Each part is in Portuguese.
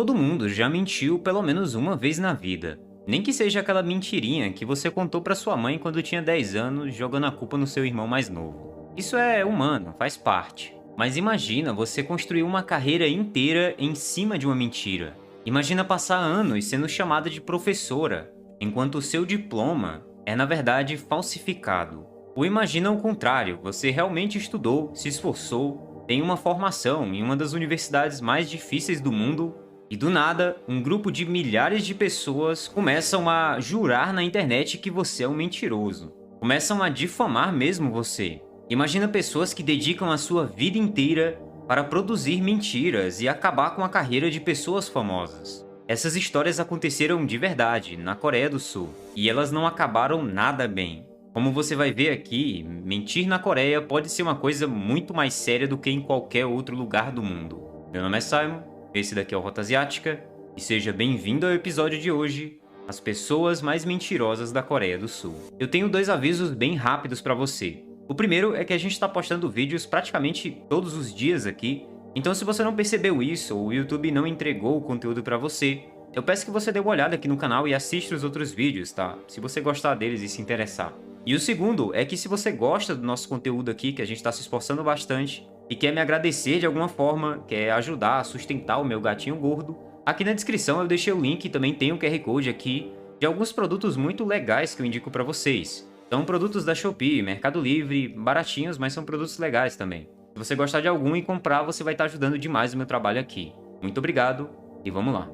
Todo mundo já mentiu pelo menos uma vez na vida. Nem que seja aquela mentirinha que você contou pra sua mãe quando tinha 10 anos, jogando a culpa no seu irmão mais novo. Isso é humano, faz parte. Mas imagina você construir uma carreira inteira em cima de uma mentira. Imagina passar anos sendo chamada de professora, enquanto o seu diploma é na verdade falsificado. Ou imagina o contrário, você realmente estudou, se esforçou, tem uma formação em uma das universidades mais difíceis do mundo e do nada, um grupo de milhares de pessoas começam a jurar na internet que você é um mentiroso. Começam a difamar mesmo você. Imagina pessoas que dedicam a sua vida inteira para produzir mentiras e acabar com a carreira de pessoas famosas. Essas histórias aconteceram de verdade, na Coreia do Sul, e elas não acabaram nada bem. Como você vai ver aqui, mentir na Coreia pode ser uma coisa muito mais séria do que em qualquer outro lugar do mundo. Meu nome é Simon, esse daqui é o Rota Asiática, e seja bem-vindo ao episódio de hoje, As Pessoas Mais Mentirosas da Coreia do Sul. Eu tenho dois avisos bem rápidos para você. O primeiro é que a gente está postando vídeos praticamente todos os dias aqui, então se você não percebeu isso ou o YouTube não entregou o conteúdo para você, eu peço que você dê uma olhada aqui no canal e assista os outros vídeos, tá? Se você gostar deles e se interessar. E o segundo é que se você gosta do nosso conteúdo aqui, que a gente está se esforçando bastante, e quer me agradecer de alguma forma, quer ajudar a sustentar o meu gatinho gordo, aqui na descrição eu deixei o link e também tem um QR Code aqui de alguns produtos muito legais que eu indico para vocês. São produtos da Shopee, Mercado Livre, baratinhos, mas são produtos legais também. Se você gostar de algum e comprar, você vai estar ajudando demais o meu trabalho aqui. Muito obrigado e vamos lá.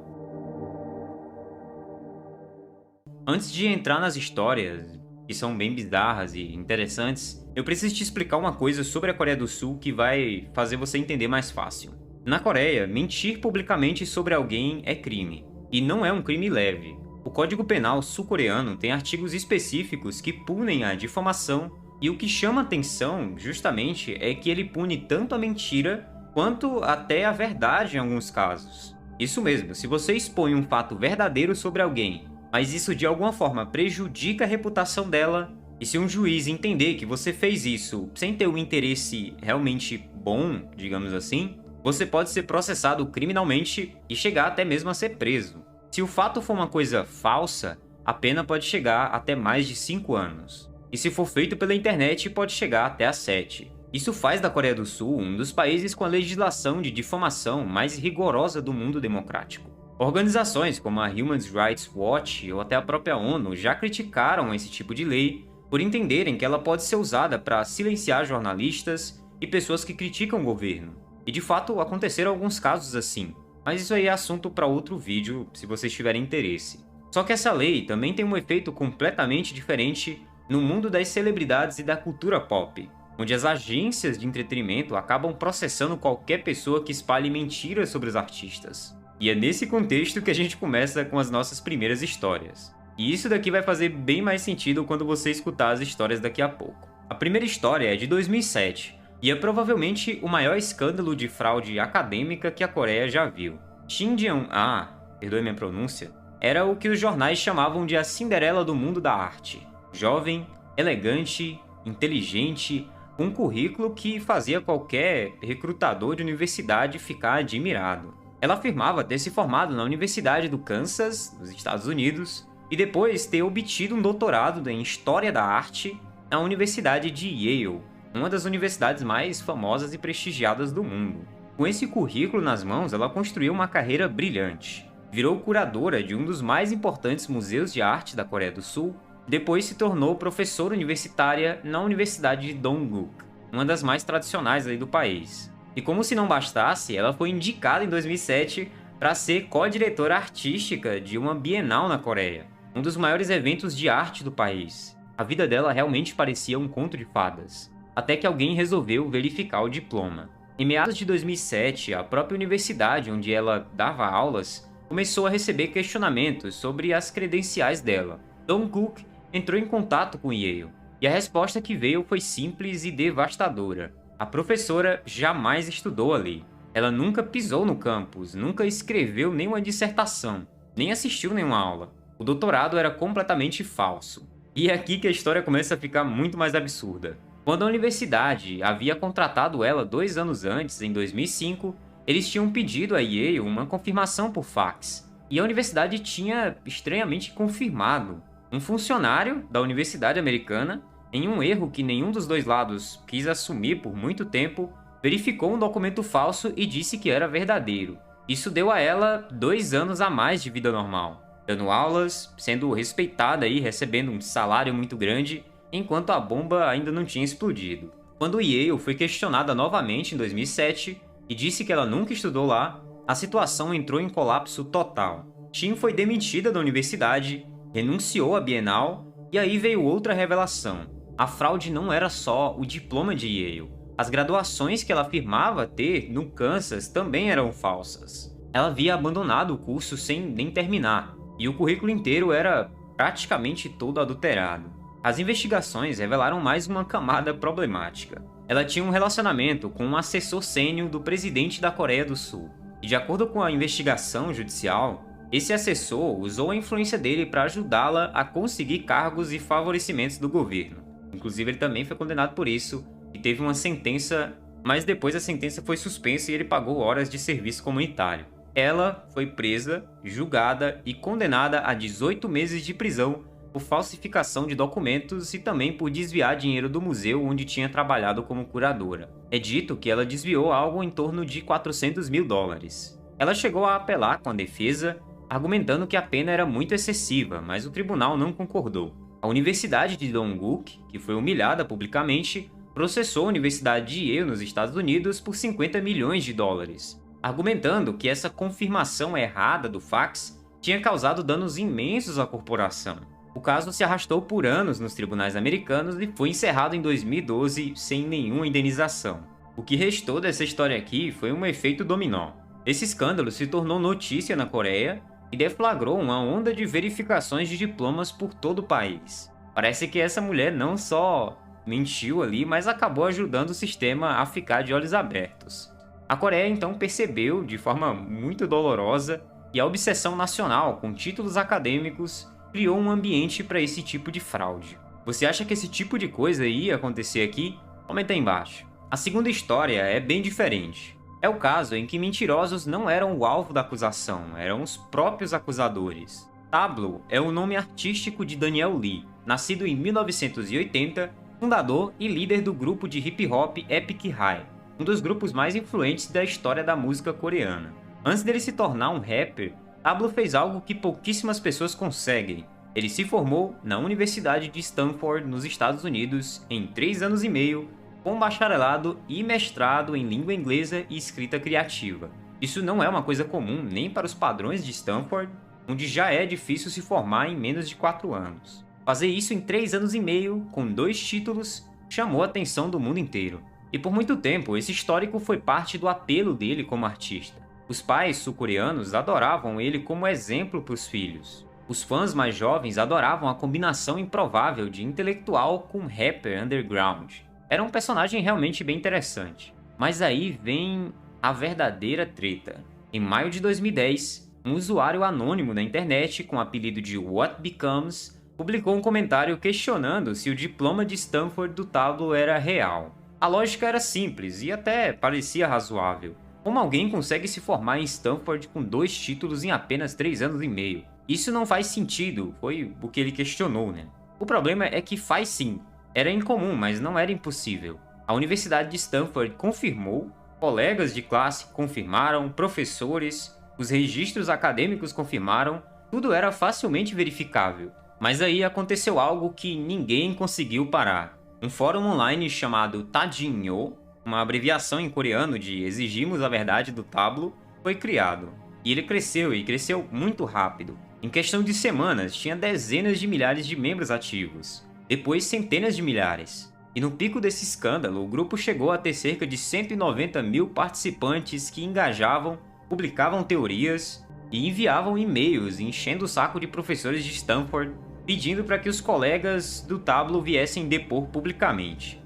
Antes de entrar nas histórias, que são bem bizarras e interessantes, eu preciso te explicar uma coisa sobre a Coreia do Sul que vai fazer você entender mais fácil. Na Coreia, mentir publicamente sobre alguém é crime, e não é um crime leve. O Código Penal sul-coreano tem artigos específicos que punem a difamação, e o que chama atenção, justamente, é que ele pune tanto a mentira quanto até a verdade em alguns casos. Isso mesmo, se você expõe um fato verdadeiro sobre alguém, mas isso de alguma forma prejudica a reputação dela, e se um juiz entender que você fez isso sem ter um interesse realmente bom, digamos assim, você pode ser processado criminalmente e chegar até mesmo a ser preso. Se o fato for uma coisa falsa, a pena pode chegar até mais de 5 anos. E se for feito pela internet, pode chegar até a 7. Isso faz da Coreia do Sul um dos países com a legislação de difamação mais rigorosa do mundo democrático. Organizações como a Human Rights Watch ou até a própria ONU já criticaram esse tipo de lei por entenderem que ela pode ser usada para silenciar jornalistas e pessoas que criticam o governo. E de fato aconteceram alguns casos assim, mas isso aí é assunto para outro vídeo se vocês tiverem interesse. Só que essa lei também tem um efeito completamente diferente no mundo das celebridades e da cultura pop, onde as agências de entretenimento acabam processando qualquer pessoa que espalhe mentiras sobre os artistas. E é nesse contexto que a gente começa com as nossas primeiras histórias. E isso daqui vai fazer bem mais sentido quando você escutar as histórias daqui a pouco. A primeira história é de 2007, e é provavelmente o maior escândalo de fraude acadêmica que a Coreia já viu. Shin Jeong-ah, perdoe minha pronúncia, era o que os jornais chamavam de a Cinderela do mundo da arte. Jovem, elegante, inteligente, um currículo que fazia qualquer recrutador de universidade ficar admirado. Ela afirmava ter se formado na Universidade do Kansas, nos Estados Unidos, e depois ter obtido um doutorado em História da Arte na Universidade de Yale, uma das universidades mais famosas e prestigiadas do mundo. Com esse currículo nas mãos, ela construiu uma carreira brilhante. Virou curadora de um dos mais importantes museus de arte da Coreia do Sul, depois se tornou professora universitária na Universidade de Dongguk, uma das mais tradicionais aí do país. E como se não bastasse, ela foi indicada em 2007 para ser co-diretora artística de uma Bienal na Coreia, um dos maiores eventos de arte do país. A vida dela realmente parecia um conto de fadas, até que alguém resolveu verificar o diploma. Em meados de 2007, a própria universidade onde ela dava aulas começou a receber questionamentos sobre as credenciais dela. Dongguk entrou em contato com Yale, e a resposta que veio foi simples e devastadora. A professora jamais estudou ali. Ela nunca pisou no campus, nunca escreveu nenhuma dissertação, nem assistiu nenhuma aula. O doutorado era completamente falso. E é aqui que a história começa a ficar muito mais absurda. Quando a universidade havia contratado ela 2 anos antes, em 2005, Eles tinham pedido a Yale uma confirmação por fax, e a universidade tinha estranhamente confirmado. Um funcionário da Universidade Americana, em um erro que nenhum dos dois lados quis assumir por muito tempo, verificou um documento falso e disse que era verdadeiro. Isso deu a ela 2 anos a mais de vida normal, dando aulas, sendo respeitada e recebendo um salário muito grande, enquanto a bomba ainda não tinha explodido. Quando Yale foi questionada novamente em 2007 e disse que ela nunca estudou lá, a situação entrou em colapso total. Chin foi demitida da universidade, renunciou à Bienal, e aí veio outra revelação. A fraude não era só o diploma de Yale. As graduações que ela afirmava ter no Kansas também eram falsas. Ela havia abandonado o curso sem nem terminar, e o currículo inteiro era praticamente todo adulterado. As investigações revelaram mais uma camada problemática. Ela tinha um relacionamento com um assessor sênior do presidente da Coreia do Sul. E de acordo com a investigação judicial, esse assessor usou a influência dele para ajudá-la a conseguir cargos e favorecimentos do governo. Inclusive, ele também foi condenado por isso e teve uma sentença, mas depois a sentença foi suspensa e ele pagou horas de serviço comunitário. Ela foi presa, julgada e condenada a 18 meses de prisão por falsificação de documentos e também por desviar dinheiro do museu onde tinha trabalhado como curadora. É dito que ela desviou algo em torno de 400 mil dólares. Ela chegou a apelar com a defesa, argumentando que a pena era muito excessiva, mas o tribunal não concordou. A Universidade de Dongguk, que foi humilhada publicamente, processou a Universidade de Yale nos Estados Unidos por 50 milhões de dólares, argumentando que essa confirmação errada do fax tinha causado danos imensos à corporação. O caso se arrastou por anos nos tribunais americanos e foi encerrado em 2012 sem nenhuma indenização. O que restou dessa história aqui foi um efeito dominó. Esse escândalo se tornou notícia na Coreia e deflagrou uma onda de verificações de diplomas por todo o país. Parece que essa mulher não só mentiu ali, mas acabou ajudando o sistema a ficar de olhos abertos. A Coreia então percebeu, de forma muito dolorosa, que a obsessão nacional com títulos acadêmicos criou um ambiente para esse tipo de fraude. Você acha que esse tipo de coisa ia acontecer aqui? Comenta aí embaixo. A segunda história é bem diferente. É o caso em que mentirosos não eram o alvo da acusação, eram os próprios acusadores. Tablo é o nome artístico de Daniel Lee, nascido em 1980, fundador e líder do grupo de hip hop Epic High, um dos grupos mais influentes da história da música coreana. Antes dele se tornar um rapper, Tablo fez algo que pouquíssimas pessoas conseguem. Ele se formou na Universidade de Stanford, nos Estados Unidos, em 3 anos e meio, com bacharelado e mestrado em língua inglesa e escrita criativa. Isso não é uma coisa comum nem para os padrões de Stanford, onde já é difícil se formar em menos de 4 anos. Fazer isso em 3 anos e meio, com 2 títulos, chamou a atenção do mundo inteiro. E por muito tempo, esse histórico foi parte do apelo dele como artista. Os pais sul-coreanos adoravam ele como exemplo para os filhos. Os fãs mais jovens adoravam a combinação improvável de intelectual com rapper underground. Era um personagem realmente bem interessante. Mas aí vem a verdadeira treta. Em maio de 2010, um usuário anônimo na internet com o apelido de What Becomes publicou um comentário questionando se o diploma de Stanford do Tablo era real. A lógica era simples e até parecia razoável. Como alguém consegue se formar em Stanford com 2 títulos em apenas 3 anos e meio? Isso não faz sentido, foi o que ele questionou, né? O problema é que faz sim. Era incomum, mas não era impossível. A Universidade de Stanford confirmou, colegas de classe confirmaram, professores, os registros acadêmicos confirmaram, tudo era facilmente verificável. Mas aí aconteceu algo que ninguém conseguiu parar. Um fórum online chamado Tadinho, uma abreviação em coreano de Exigimos a Verdade do Tablo, foi criado. E ele cresceu, e cresceu muito rápido. Em questão de semanas, tinha dezenas de milhares de membros ativos. Depois, centenas de milhares. E no pico desse escândalo, o grupo chegou a ter cerca de 190 mil participantes que engajavam, publicavam teorias e enviavam e-mails enchendo o saco de professores de Stanford, pedindo para que os colegas do Tablo viessem depor publicamente.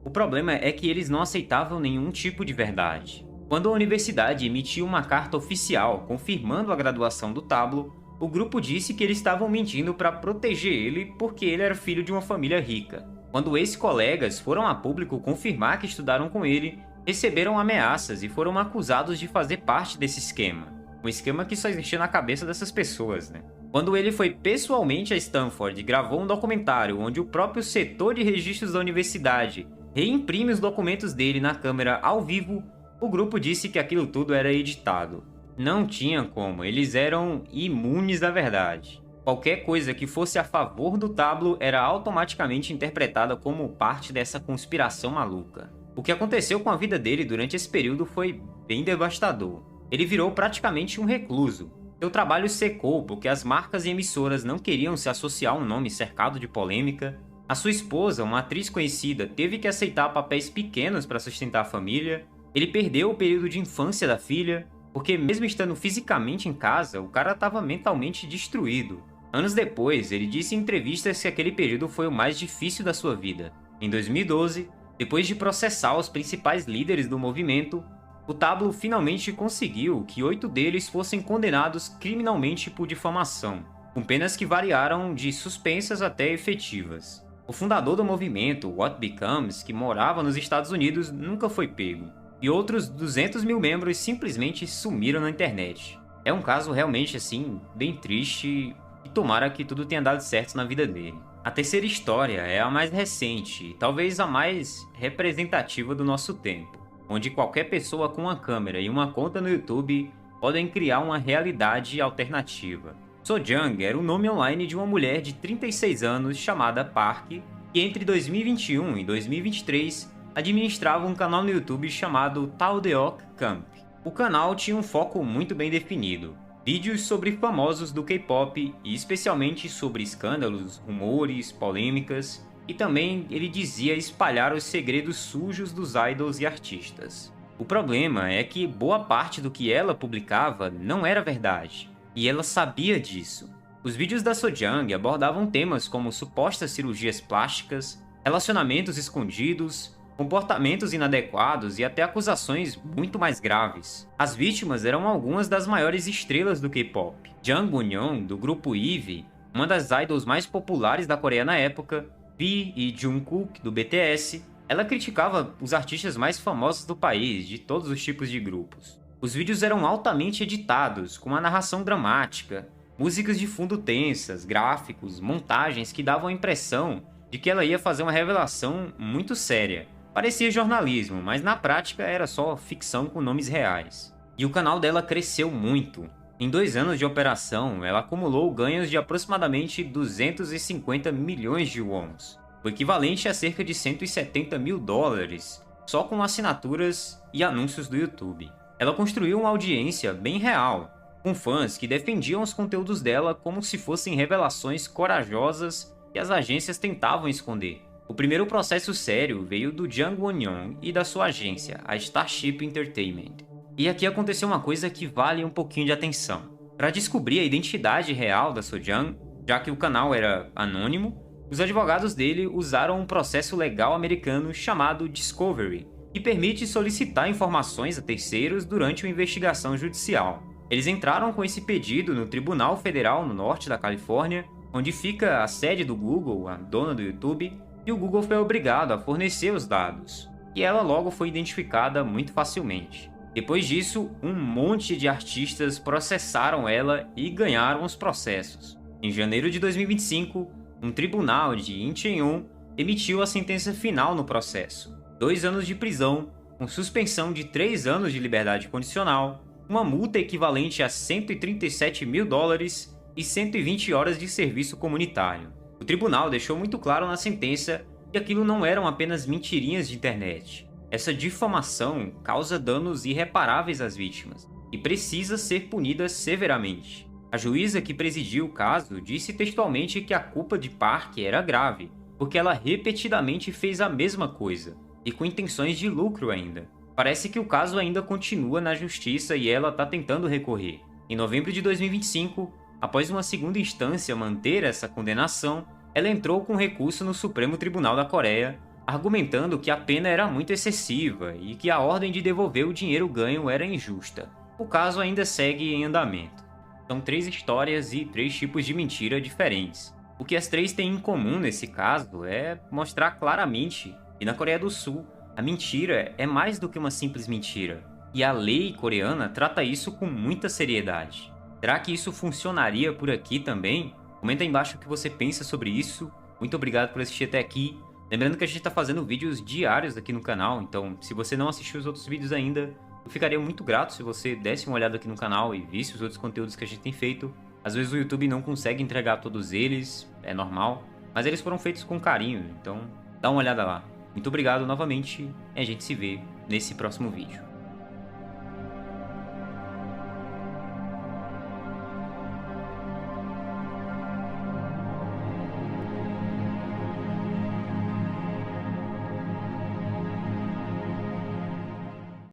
O problema é que eles não aceitavam nenhum tipo de verdade. Quando a universidade emitiu uma carta oficial confirmando a graduação do Tablo, o grupo disse que eles estavam mentindo para proteger ele porque ele era filho de uma família rica. Quando ex-colegas foram a público confirmar que estudaram com ele, receberam ameaças e foram acusados de fazer parte desse esquema. Um esquema que só existia na cabeça dessas pessoas, né? Quando ele foi pessoalmente a Stanford e gravou um documentário onde o próprio setor de registros da universidade reimprime os documentos dele na câmera ao vivo, o grupo disse que aquilo tudo era editado. Não tinha como, eles eram imunes à verdade. Qualquer coisa que fosse a favor do Tablo era automaticamente interpretada como parte dessa conspiração maluca. O que aconteceu com a vida dele durante esse período foi bem devastador. Ele virou praticamente um recluso. Seu trabalho secou porque as marcas e emissoras não queriam se associar a um nome cercado de polêmica. A sua esposa, uma atriz conhecida, teve que aceitar papéis pequenos para sustentar a família. Ele perdeu o período de infância da filha, porque mesmo estando fisicamente em casa, o cara estava mentalmente destruído. Anos depois, ele disse em entrevistas que aquele período foi o mais difícil da sua vida. Em 2012, depois de processar os principais líderes do movimento, o Tablo finalmente conseguiu que 8 deles fossem condenados criminalmente por difamação, com penas que variaram de suspensas até efetivas. O fundador do movimento, What Becomes, que morava nos Estados Unidos, nunca foi pego, e outros 200 mil membros simplesmente sumiram na internet. É um caso realmente, assim, bem triste, e tomara que tudo tenha dado certo na vida dele. A terceira história é a mais recente, e talvez a mais representativa do nosso tempo, onde qualquer pessoa com uma câmera e uma conta no YouTube podem criar uma realidade alternativa. Sojung era o nome online de uma mulher de 36 anos chamada Park, que entre 2021 e 2023 administrava um canal no YouTube chamado Taodeok Camp. O canal tinha um foco muito bem definido: vídeos sobre famosos do K-pop e especialmente sobre escândalos, rumores, polêmicas, e também ele dizia espalhar os segredos sujos dos idols e artistas. O problema é que boa parte do que ela publicava não era verdade, e ela sabia disso. Os vídeos da Sojung abordavam temas como supostas cirurgias plásticas, relacionamentos escondidos, comportamentos inadequados e até acusações muito mais graves. As vítimas eram algumas das maiores estrelas do K-pop. Jang Bunyeon, do grupo IVE, uma das idols mais populares da Coreia na época, V e Jungkook, do BTS, ela criticava os artistas mais famosos do país, de todos os tipos de grupos. Os vídeos eram altamente editados, com uma narração dramática, músicas de fundo tensas, gráficos, montagens que davam a impressão de que ela ia fazer uma revelação muito séria. Parecia jornalismo, mas na prática era só ficção com nomes reais. E o canal dela cresceu muito. Em 2 anos de operação, ela acumulou ganhos de aproximadamente 250 milhões de wons, o equivalente a cerca de 170 mil dólares, só com assinaturas e anúncios do YouTube. Ela construiu uma audiência bem real, com fãs que defendiam os conteúdos dela como se fossem revelações corajosas que as agências tentavam esconder. O primeiro processo sério veio do Jang Won-young e da sua agência, a Starship Entertainment. E aqui aconteceu uma coisa que vale um pouquinho de atenção. Para descobrir a identidade real da Sojung, já que o canal era anônimo, os advogados dele usaram um processo legal americano chamado Discovery, que permite solicitar informações a terceiros durante uma investigação judicial. Eles entraram com esse pedido no Tribunal Federal no norte da Califórnia, onde fica a sede do Google, a dona do YouTube, e o Google foi obrigado a fornecer os dados, e ela logo foi identificada muito facilmente. Depois disso, um monte de artistas processaram ela e ganharam os processos. Em janeiro de 2025, um tribunal de Incheon emitiu a sentença final no processo: 2 anos de prisão, com suspensão de 3 anos de liberdade condicional, uma multa equivalente a 137 mil dólares e 120 horas de serviço comunitário. O tribunal deixou muito claro na sentença que aquilo não eram apenas mentirinhas de internet. Essa difamação causa danos irreparáveis às vítimas e precisa ser punida severamente. A juíza que presidiu o caso disse textualmente que a culpa de Park era grave, porque ela repetidamente fez a mesma coisa, e com intenções de lucro ainda. Parece que o caso ainda continua na justiça e ela está tentando recorrer. Em novembro de 2025, após uma segunda instância manter essa condenação, ela entrou com recurso no Supremo Tribunal da Coreia, argumentando que a pena era muito excessiva e que a ordem de devolver o dinheiro ganho era injusta. O caso ainda segue em andamento. São 3 histórias e 3 tipos de mentira diferentes. O que as 3 têm em comum nesse caso é mostrar claramente que na Coreia do Sul A mentira é mais do que uma simples mentira, e a lei coreana trata isso com muita seriedade. Será que isso funcionaria por aqui também? Comenta aí embaixo o que você pensa sobre isso. Muito obrigado por assistir até aqui. Lembrando que a gente está fazendo vídeos diários aqui no canal, então se você não assistiu os outros vídeos ainda, eu ficaria muito grato se você desse uma olhada aqui no canal e visse os outros conteúdos que a gente tem feito. Às vezes o YouTube não consegue entregar todos eles, é normal, mas eles foram feitos com carinho, então dá uma olhada lá. Muito obrigado novamente e a gente se vê nesse próximo vídeo.